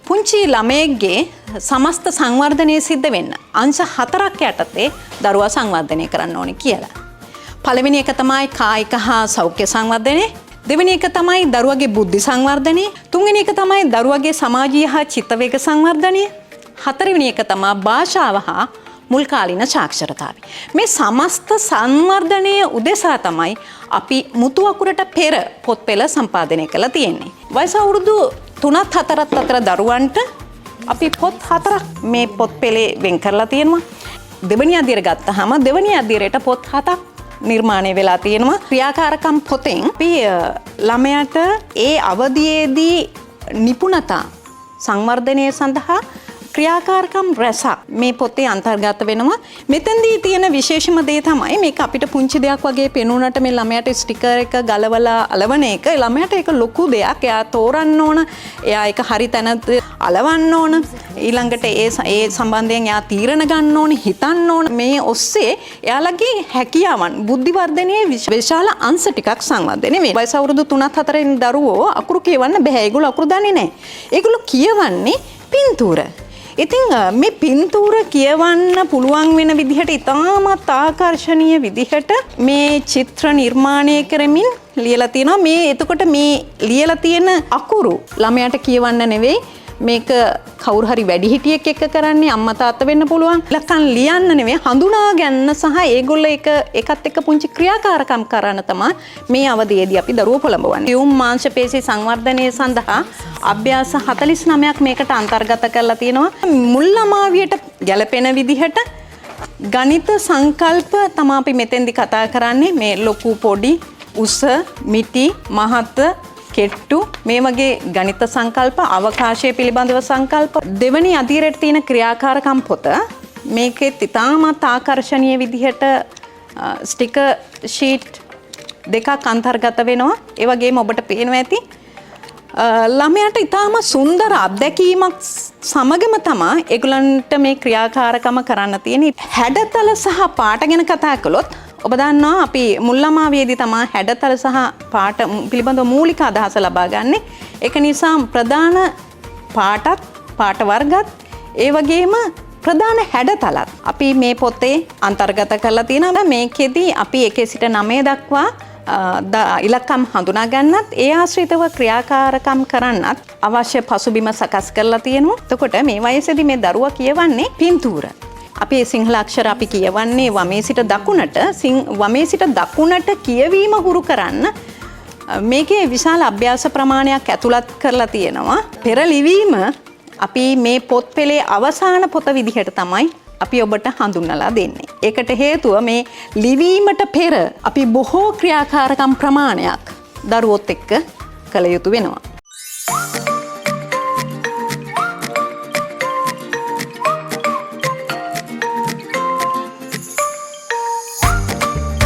පුංචි ළමයෙක්ගේ සමස්ත සංවර්ධනය සිද්ධ වෙන්න අංශ 4ක් යටතේ දරුවා සංවර්ධනය කරන්න ඕනේ කියලා. පළවෙනි එක තමයි කායික හා සෞඛ්‍ය සංවර්ධනය. දෙවෙනි එක තමයි දරුවගේ බුද්ධි සංවර්ධනය. තුන්වෙනි එක තමයි දරුවගේ සමාජීය හා චිත්ත වේග සංවර්ධනය. හතරවෙනි එක තමයි භාෂාව හා මුල් කාලීන සාක්ෂරතාවය. මේ සමස්ත සංවර්ධනය උදෙසා තමයි අපි මුතු අකුරට පෙර පොත් පෙළ සම්පාදනය කරලා තියෙන්නේ. වයස අවුරුදු 3ත් 4ත් අතර දරුවන්ට අපි පොත් 4ක් මේ පොත් පෙළේ වෙන් කරලා තියෙනවා. දෙවෙනි අදියර ගත්තාම දෙවෙනි අදියරට පොත් 7ක් නිර්මාණය වෙලා තියෙනවා. ක්‍රියාකාරකම් පොතෙන් අපි ළමයට ඒ අවධියේදී නිපුණතා සංවර්ධනය සඳහා ක්‍රියාකාරකම් රැසක් මේ පොතේ අන්තර්ගත වෙනවා. මෙතෙන්දී තියෙන විශේෂම දේ තමයි මේක අපිට පුංචි දෙයක් වගේ පෙනුනට මේ ළමයට ස්ටිකර් එක ගලවලා අලවන එක ළමයට ඒක ලොකු දෙයක්. එයා තෝරන්න ඕන. එයා ඒක හරි තැනට අලවන්න ඕන. ඊළඟට ඒ සම්බන්ධයෙන් එයා තීරණ ගන්න ඕන, හිතන්න ඕන. මේ ඔස්සේ එයාලගේ හැකියාවන් බුද්ධි වර්ධනයේ විශාල අංශ ටිකක් සංවර්ධනය වෙනවා. වයස අවුරුදු 3ත් 4 දරුවෝ අකුරු කියවන්න බෑ. ඒගොල්ලෝ අකුරු දන්නේ නැහැ. ඒගොල්ලෝ කියවන්නේ පින්තූර. ඉතින් මේ පින්තූර කියවන්න පුළුවන් වෙන විදිහට ඉතාමත් ආකර්ශනීය විදිහට මේ චිත්‍ර නිර්මාණය කරමින් ලියලා තියෙනවා. මේ එතකොට මේ ලියලා තියෙන අකුරු ළමයාට කියවන්න නෙවෙයි, මේක කවුරු හරි වැඩිහිටියෙක් එක්ක කරන්නේ, අම්මා තාත්තා වෙන්න පුළුවන්. ඉලක්කම් ලියන්න නෙවෙයි, හඳුනා ගන්න සහ ඒගොල්ලෝ එකත් එක්ක පුංචි ක්‍රියාකාරකම් කරන්න තමයි මේ අවධියේදී අපි දරුවෝ පොළඹවන්නේ. සියුම් මාංශ පේශි සංවර්ධනය සඳහා අභ්‍යාස 49ක් මේකට අන්තර්ගත කරලා තියෙනවා. මුල් ළමාවියට ගැලපෙන විදිහට ගණිත සංකල්ප තමයි අපි මෙතෙන්දි කතා කරන්නේ. මේ ලොකු පොඩි උස මිටි මහත කෙට්ටු මේ වගේ ගණිත සංකල්ප, අවකාශය පිළිබඳව සංකල්ප. දෙවැනි අදියරට තියෙන ක්‍රියාකාරකම් පොත මේකෙත් ඉතාමත් ආකර්ශනීය විදිහට ස්ටිකර් ෂීට් දෙකක් අන්තර්ගත වෙනවා. ඒ වගේම ඔබට පේනවා ඇති ළමයාට ඉතාම සුන්දර අත්දැකීමක් සමගම තමයි ඒගොල්ලන්ට මේ ක්‍රියාකාරකම කරන්න තියෙන්නේ. හැඩතල සහ පාට ගැන කතා කළොත් ඔබ දන්නවා අපි මුල් ළමාවියේදී තමයි හැඩතල සහ පාට පිළිබඳව මූලික අදහස ලබා ගන්න. ඒක නිසා ප්‍රධාන පාටත් පාට වර්ගත් ඒ වගේම ප්‍රධාන හැඩතලත් අපි මේ පොතේ අන්තර්ගත කරලා තියෙනවා. මේකෙදී අපි 1 සිට 9 දක්වා ඉලක්කම් හඳුනා ගන්නත් ඒ ආශ්‍රිතව ක්‍රියාකාරකම් කරන්නත් අවශ්‍ය පසුබිම සකස් කරලා තියෙනවා. එතකොට මේ වයසේදී මේ දරුවා කියවන්නේ පින්තූර. අපි සිංහල අක්ෂර අපි කියවන්නේ වමේ සිට දකුණට. වමේ සිට දකුණට කියවීම හුරු කරන්න මේකේ විශාල අභ්‍යාස ප්‍රමාණයක් ඇතුළත් කරලා තියෙනවා. පෙර ලිවීම අපි මේ පොත් පෙළේ අවසාන පොත විදිහට තමයි අපි ඔබට හඳුන්වලා දෙන්නේ. ඒකට හේතුව මේ ලිවීමට පෙර අපි බොහෝ ක්‍රියාකාරකම් ප්‍රමාණයක් දරුවොත් එක්ක කළ යුතු වෙනවා.